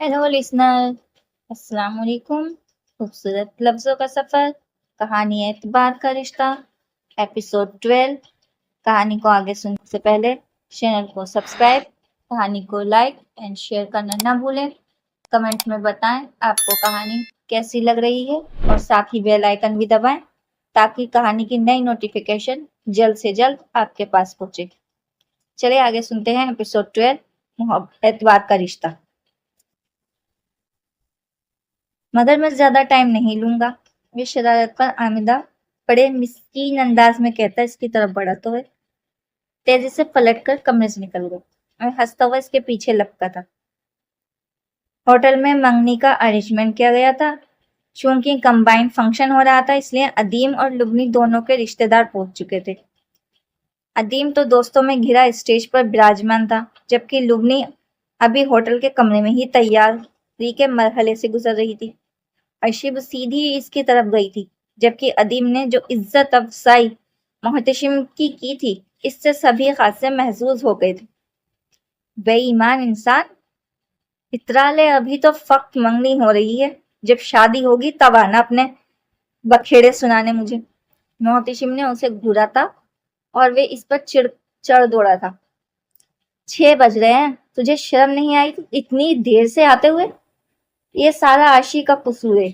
Hello listener, अस्सलाम वालेकुम। खूबसूरत लफ्जों का सफर, कहानी एतबार का रिश्ता, एपिसोड 12। कहानी को आगे सुनने से पहले चैनल को सब्सक्राइब, कहानी को लाइक एंड शेयर करना ना भूलें। कमेंट में बताएं आपको कहानी कैसी लग रही है और साथ ही बेल आइकन भी दबाएं ताकि कहानी की नई नोटिफिकेशन जल्द से जल्द आपके पास पहुंचे। चलिए आगे सुनते हैं एपिसोड 12, एतबार का रिश्ता। मगर मैं ज्यादा टाइम नहीं लूंगा, ये शरारत पर आमिदा बड़े मिस्कीन अंदाज में कहता इसकी तरफ बढ़ा तो है। तेजी से पलटकर कमरे से निकल गया। मैं हंसता हुआ इसके पीछे लपका था। होटल में मंगनी का अरेंजमेंट किया गया था। चूंकि कंबाइंड फंक्शन हो रहा था इसलिए अदीम और लुबनी दोनों के रिश्तेदार पहुंच चुके थे। अदीम तो दोस्तों में घिरा स्टेज पर विराजमान था, जबकि लुबनी अभी होटल के कमरे में ही तैयारी के मरहले से गुजर रही थी। अर्शिब सीधी इसकी तरफ गई थी, जबकि अदीम ने जो इज्जत अफजाई मोहतशिम की थी इससे सभी खासे महसूस हो गए थे। बेईमान इंसान, इतरा ले, अभी तो फक्त मंगनी हो रही है, जब शादी होगी तब आना अपने बखेड़े सुनाने मुझे। मोहतशिम ने उसे घूरा था और वे इस पर चढ़ दौड़ा था। 6 बज रहे हैं, तुझे शर्म नहीं आई इतनी देर से आते हुए? ये सारा आशी का कसूर है,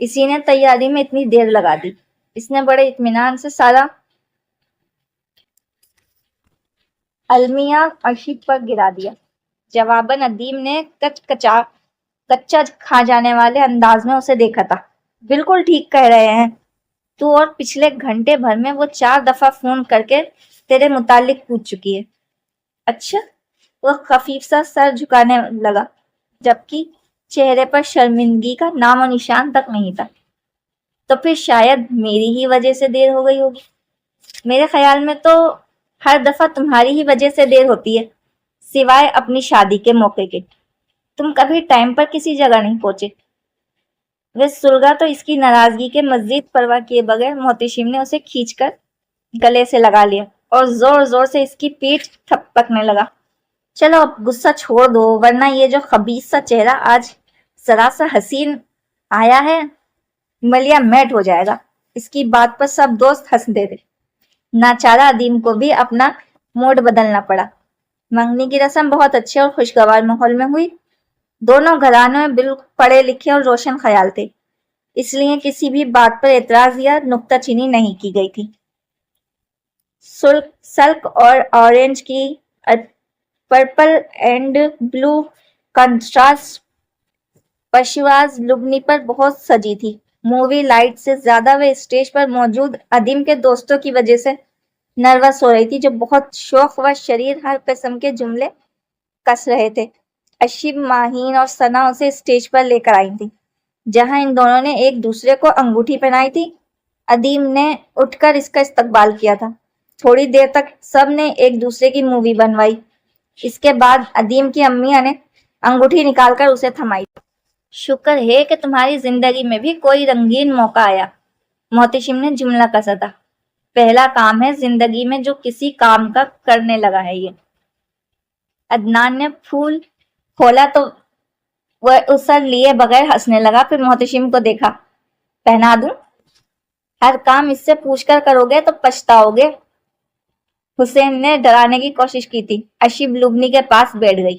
इसी ने तैयारी में इतनी देर लगा दी। इसने बड़े इत्मीनान से सारा अलमिया अर्शिद पर गिरा दिया। जवाबन अदीम ने कच्चा खा जाने वाले अंदाज में उसे देखा था। बिल्कुल ठीक कह रहे हैं, तू और पिछले घंटे भर में वो 4 दफा फोन करके तेरे मुतालिक पूछ चुकी है। अच्छा, वह खफीफ सा सर झुकाने लगा, जबकि चेहरे पर शर्मिंदगी का नामो निशान तक नहीं था। तो फिर शायद मेरी ही वजह से देर हो गई होगी। मेरे ख्याल में तो हर दफा तुम्हारी ही वजह से देर होती है, सिवाय अपनी शादी के मौके के। तुम कभी टाइम पर किसी जगह नहीं पहुंचे। वे सुलगा तो इसकी नाराजगी के मजीद परवाह किए बगैर मोहतशिम ने उसे खींचकर गले से लगा लिया और जोर जोर से इसकी पीठ थपकने लगा। चलो अब गुस्सा छोड़ दो, वरना ये जो खबीस सा चेहरा आज जरा सा हसीन आया है मलिया मैट हो जाएगा। इसकी बात पर सब दोस्त हंस दे थे। नाचारा अदीम को भी अपना मूड बदलना पड़ा। मंगनी की रस्म बहुत अच्छे और खुशगवार माहौल में हुई। दोनों घरानों में बिल्कुल पढ़े लिखे और रोशन ख्याल थे, इसलिए किसी भी बात पर एतराज या नुक्ताचीनी नहीं की गई थी। सल्क और ऑरेंज की पर्पल एंड ब्लू कंट्रास्ट पशवाज लुबनी पर बहुत सजी थी। मूवी लाइट से ज्यादा वे स्टेज पर मौजूद अदीम के दोस्तों की वजह से नर्वस हो रही थी, जो बहुत शौक व शरीर हर किस्म के जुमले कस रहे थे। अशीब, माहीन और सना उसे स्टेज पर लेकर आई थी, जहां इन दोनों ने एक दूसरे को अंगूठी पहनाई थी। अदीम ने उठकर इसका इस्तकबाल किया था। थोड़ी देर तक सब ने एक दूसरे की मूवी बनवाई। इसके बाद अदीम की अम्मी ने अंगूठी निकालकर उसे थमाई। शुक्र है कि तुम्हारी जिंदगी में भी कोई रंगीन मौका आया, मोहतशिम ने जुमला कसा था। पहला काम है जिंदगी में जो किसी काम का करने लगा है ये। अदनान ने फूल खोला तो वह उस सर लिए बगैर हंसने लगा। फिर मोहतशिम को देखा। पहना दूं? हर काम इससे पूछकर करोगे तो पछताओगे। हुसैन ने डराने की कोशिश की थी। अशीब लुबनी के पास बैठ गई।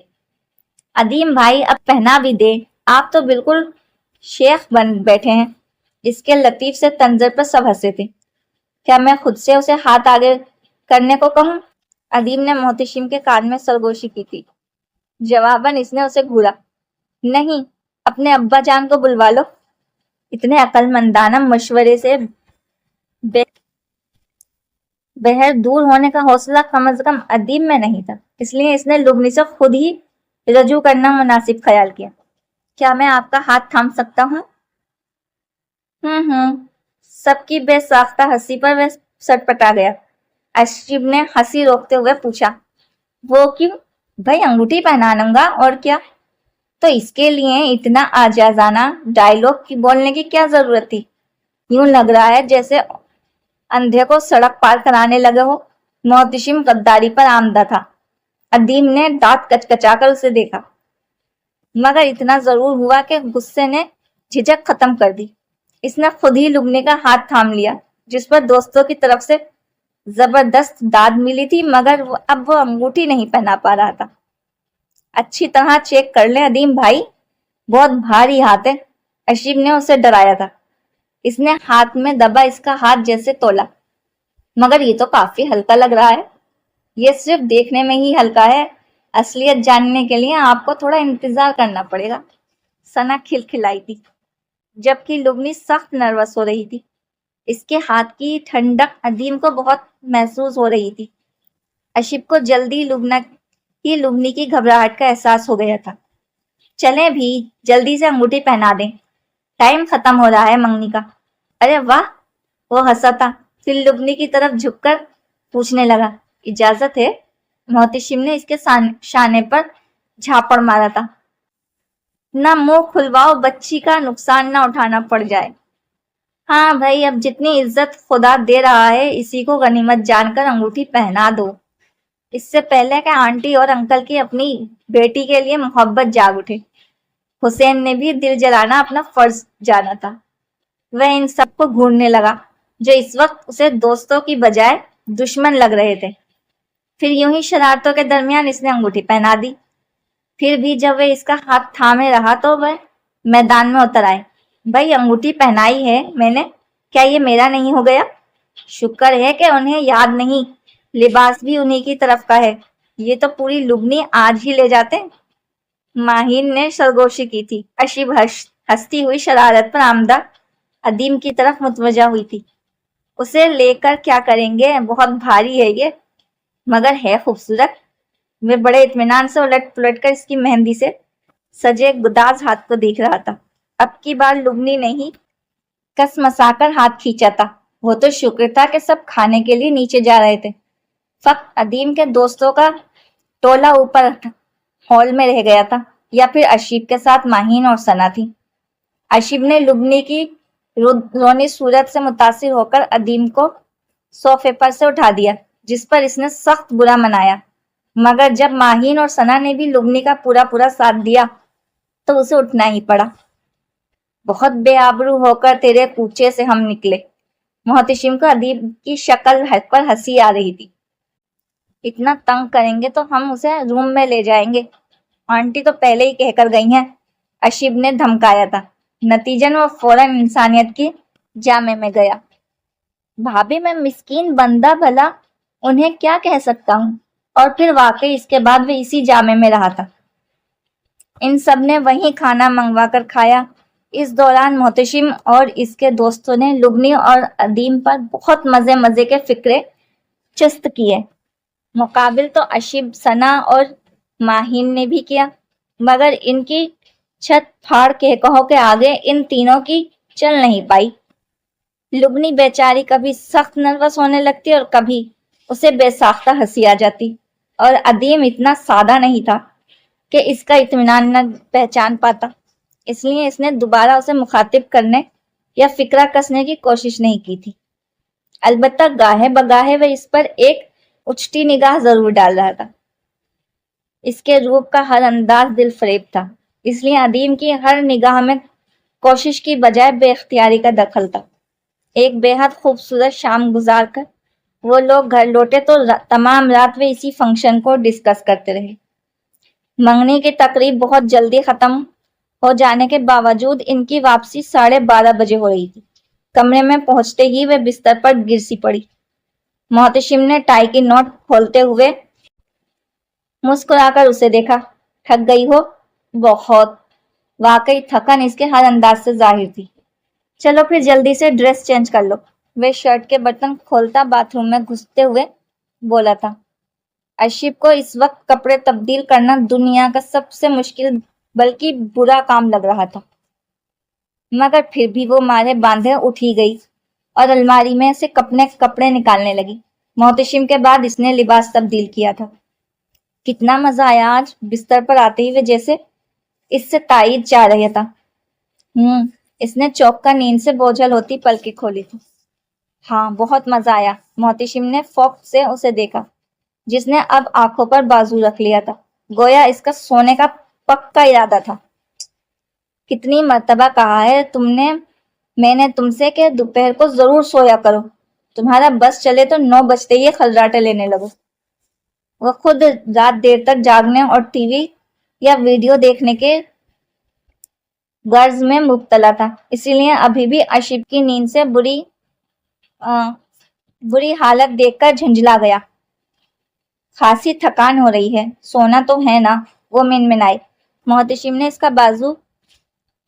अदीम भाई अब पहना भी दे, आप तो बिल्कुल शेख बन बैठे हैं। इसके लतीफ से तंजर पर सब हंसे थे। क्या मैं खुद से उसे हाथ आगे करने को कहूं? अदीम ने मोहतशिम के कान में सरगोशी की थी। जवाबन इसने उसे घूरा। नहीं, अपने अब्बा जान को बुलवा लो। इतने अक्लमंदाना मशवरे से बहर दूर होने का हौसला कम से कम अदीम में नहीं था, इसलिए इसने लुबनी से खुद ही रजू करना मुनासिब ख्याल किया। क्या मैं आपका हाथ थाम सकता हूँ? सबकी बेसाख्ता हंसी पर वह सटपटा गया। अशीब ने हंसी रोकते हुए पूछा, वो क्यों? भाई अंगूठी पहना लूंगा और क्या। तो इसके लिए इतना आजाजाना डायलॉग की बोलने की क्या जरूरत थी? यूं लग रहा है जैसे अंधे को सड़क पार कराने लगे हो। मोहतशिम गद्दारी पर आमदा था। अदीम ने दांत कचकचाकर उसे देखा। मगर इतना जरूर हुआ कि गुस्से ने झिझक खत्म कर दी। इसने खुद ही लुगनी का हाथ थाम लिया, जिस पर दोस्तों की तरफ से जबरदस्त दाद मिली थी, मगर अब वो अंगूठी नहीं पहना पा रहा था। अच्छी तरह चेक कर ले अदीम भाई, बहुत भारी हाथ है, अशीब ने उसे डराया था। इसने हाथ में दबा इसका हाथ जैसे तोला, मगर ये तो काफी हल्का लग रहा है। ये सिर्फ देखने में ही हल्का है, असलियत जानने के लिए आपको थोड़ा इंतजार करना पड़ेगा। सना खिलखिलाई थी, जबकि लुगनी सख्त नर्वस हो रही थी। इसके हाथ की ठंडक अदीम को बहुत महसूस हो रही थी। अशीब को जल्दी लुगनी की घबराहट का एहसास हो गया था। चलें भी, जल्दी से अंगूठी पहना दें, टाइम खत्म हो रहा है मंगनी का। अरे वाह, वो हंसा था, फिर लुगनी की तरफ झुककर पूछने लगा, इजाजत है? मोहतशिम ने इसके शाने पर झापड़ मारा था। ना मुंह खुलवाओ, बच्ची का नुकसान ना उठाना पड़ जाए। हाँ भाई, अब जितनी इज्जत खुदा दे रहा है, इसी को गनीमत जानकर अंगूठी पहना दो, इससे पहले कि आंटी और अंकल की अपनी बेटी के लिए मोहब्बत जाग उठे। हुसैन ने भी दिल जलाना अपना फर्ज जाना था। वह इन सबको घूरने लगा, जो इस वक्त उसे दोस्तों की बजाय दुश्मन लग रहे थे। फिर यूं ही शरारतों के दरमियान इसने अंगूठी पहना दी। फिर भी जब वह इसका हाथ थामे रहा तो वह मैदान में उतर आए। भाई, अंगूठी पहनाई है मैंने, क्या ये मेरा नहीं हो गया? शुक्र है कि उन्हें याद नहीं, लिबास भी उन्हीं की तरफ का है, ये तो पूरी लुगनी आज ही ले जाते। माहिन ने सरगोशी की थी। अशीब हंसती हुई शरारत पर आमदा अदीम की तरफ मुतवजा हुई थी। उसे लेकर क्या करेंगे, बहुत भारी है ये, मगर है खूबसूरत। वे बड़े इत्मीनान से उलट पुलट कर इसकी मेहंदी से सजे गुदाज हाथ को देख रहा था। अब की बार लुगनी ने ही कस मसाकर हाथ खींचा था। वो तो शुक्र था कि सब खाने के लिए नीचे जा रहे थे। फक्त अदीम के दोस्तों का टोला ऊपर हॉल में रह गया था, या फिर अशीब के साथ माहीन और सना थी। अशीब ने लुगनी की रोनी सूरत से मुतासिर होकर अदीम को सोफे पर से उठा दिया, जिस पर इसने सख्त बुरा मनाया। मगर जब माहीन और सना ने भी लुगनी का पूरा पूरा साथ दिया तो उसे उठना ही पड़ा। बहुत बेआबरू होकर तेरे कूचे से हम निकले। मोहतशिम को अदीम की शक्ल पर हंसी आ रही थी। इतना तंग करेंगे तो हम उसे रूम में ले जाएंगे, आंटी तो पहले ही कहकर गई हैं, अशीब ने धमकाया था। नतीजन वो फौरन इंसानियत की जामे में गया। भाभी, मैं मिस्कीन बंदा, भला उन्हें क्या कह सकता हूँ? और फिर वाकई इसके बाद वे इसी जामे में रहा था। इन सब ने वहीं खाना मंगवा कर खाया। इस दौरान मोहतशिम और इसके दोस्तों ने लुगनी और अदीम पर बहुत मजे मजे के फिक्रे चस्त किए। मुकाबिल तो अशीब, सना और माहीन ने भी किया, मगर इनकी छत फाड़ के कहो के आगे इन तीनों की चल नहीं पाई। लुगनी बेचारी कभी सख्त नर्वस होने लगती और कभी उसे बेसाख्ता हंसी आ जाती, और अदीम इतना सादा नहीं था कि इसका इत्मीनान न पहचान पाता, इसलिए इसने दोबारा उसे मुखातिब करने या फिक्रा कसने की कोशिश नहीं की थी। अलबत्ता गाहे बगाहे वह इस पर एक उचटी निगाह जरूर डाल रहा था। इसके रूप का हर अंदाज दिल फरेब था, इसलिए अदीम की हर निगाह में कोशिश की बजाय बेख्तियारी का दखल था। एक बेहद खूबसूरत शाम गुजार कर वो लोग घर लौटे तो तमाम रात वे इसी फंक्शन को डिस्कस करते रहे। मंगनी की तकरीब बहुत जल्दी खत्म हो जाने के बावजूद इनकी वापसी 12:30 बजे हो रही थी। कमरे में पहुंचते ही वे बिस्तर पर गिर सी पड़ी। मोहतशिम ने टाई की नोट खोलते हुए मुस्कुराकर उसे देखा। थक गई हो? बहुत। वाकई थकन इसके हर अंदाज से जाहिर थी। चलो फिर जल्दी से ड्रेस चेंज कर लो, वे शर्ट के बटन खोलता बाथरूम में घुसते हुए बोला था। अशीब को इस वक्त कपड़े तब्दील करना दुनिया का सबसे मुश्किल बल्कि बुरा काम लग रहा था, मगर फिर भी वो मारे बांधे उठ ही गई और अलमारी में से कपड़े निकालने लगी। मोहतशिम के बाद इसने लिबास तब्दील किया था। कितना मजा आया आज, बिस्तर पर आते ही वे जैसे इससे तायद जा रहा था। इसने चौंक नींद से बोझल होती पलकें खोली थी। हाँ, बहुत मजा आया। मोहतशिम ने फौक से उसे देखा, जिसने अब आंखों पर बाजू रख लिया था, गोया इसका सोने का پکا ارادہ تھا. کتنی مرتبہ کہا ہے میں نے تم سے کہ دوپہر کو ضرور سویا کرو. تمہارا بس چلے تو 9 بجتے ہی خلراٹے لینے لگو. وہ خود رات دیر تک جاگنے اور ٹی وی یا ویڈیو دیکھنے کے غرض میں مبتلا تھا. اسی لیے ابھی بھی اشب کی نیند سے بری حالت دیکھ کر جھنجھلا گیا. خاصی تھکان ہو رہی ہے, سونا تو ہے نا, وہ منمنائے. محتشم نے اس کا بازو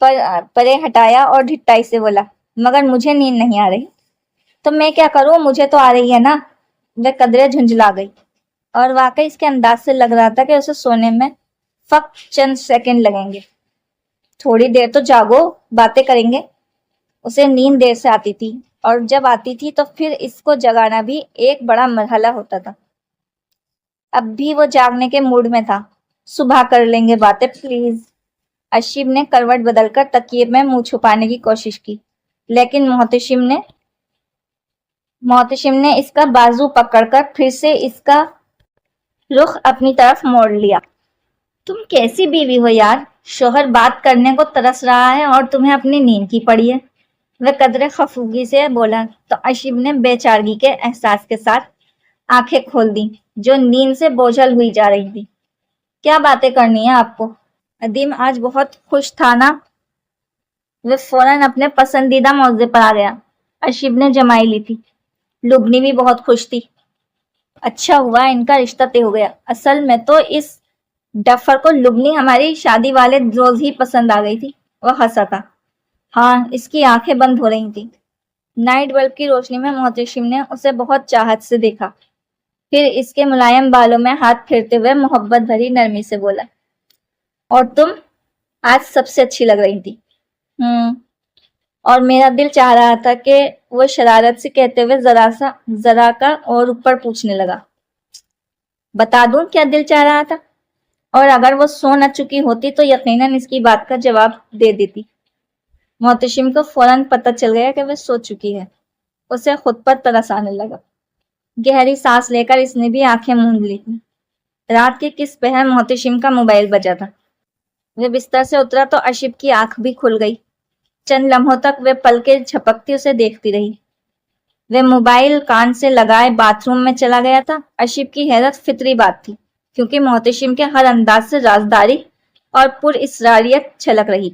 پرے ہٹایا اور ڈھٹائی سے بولا, مگر مجھے نیند نہیں آ رہی. تو میں کیا کروں, مجھے تو آ رہی ہے نا. وہ قدرے جھنجھلا گئی, اور واقعی اس کے انداز سے لگ رہا تھا کہ اسے سونے میں فقط چند سیکنڈ لگیں گے. تھوڑی دیر تو جاگو, باتیں کریں گے. اسے نیند دیر سے آتی تھی, اور جب آتی تھی تو پھر اس کو جگانا بھی ایک بڑا مرحلہ ہوتا تھا. اب بھی وہ جاگنے کے موڈ میں تھا. صبح کر لیں گے باتیں پلیز. اشب نے کروٹ بدل کر تکیے میں منہ چھپانے کی کوشش کی, لیکن محتشم نے اس کا بازو پکڑ کر پھر سے اس کا رخ اپنی طرف موڑ لیا. تم کیسی بیوی ہو یار, شوہر بات کرنے کو ترس رہا ہے اور تمہیں اپنی نیند کی پڑی ہے. وہ قدرے خفگی سے بولا تو اشب نے بے چارگی کے احساس کے ساتھ آنکھیں کھول دی جو نیند سے بوجھل ہوئی جا رہی تھی. کیا باتیں کرنی ہے آپ کو؟ ادیم آج بہت خوش تھا نا. وہ فوراً اپنے پسندیدہ موضوع پر آ گیا. اشب نے جمائی لی تھی. لبنی بھی بہت خوش تھی. اچھا ہوا ان کا رشتہ طے ہو گیا. اصل میں تو اس ڈفر کو لبنی ہماری شادی والے روز ہی پسند آ گئی تھی. وہ ہنسا تھا. ہاں, اس کی آنکھیں بند ہو رہی تھیں. نائٹ بلب کی روشنی میں محتشم نے اسے بہت چاہت سے دیکھا. پھر اس کے ملائم بالوں میں ہاتھ پھیرتے ہوئے محبت بھری نرمی سے بولا, اور تم آج سب سے اچھی لگ رہی تھی. اور میرا دل چاہ رہا تھا کہ وہ شرارت سے کہتے ہوئے ذرا کا اور اوپر پوچھنے لگا, بتا دوں کیا دل چاہ رہا تھا؟ اور اگر وہ سو نہ چکی ہوتی تو یقیناً اس کی بات کا جواب دے دیتی. محتشم کو فوراً پتہ چل گیا کہ وہ سو چکی ہے. اسے خود پر ترس آنے لگا. گہری سانس لے کر اس نے بھی آنکھیں موند لی تھی. رات کے کس پہر محتشم کا موبائل بجا تھا. وہ بستر سے اترا تو اشب کی آنکھ بھی کھل گئی. چند لمحوں تک وہ پلکیں جھپکتی اسے دیکھتی رہی. وہ موبائل کان سے لگائے باتھ روم میں چلا گیا تھا. اشب کی حیرت فطری بات تھی, کیونکہ محتشم کے ہر انداز سے رازداری اور پر اسراریت چھلک رہی تھی.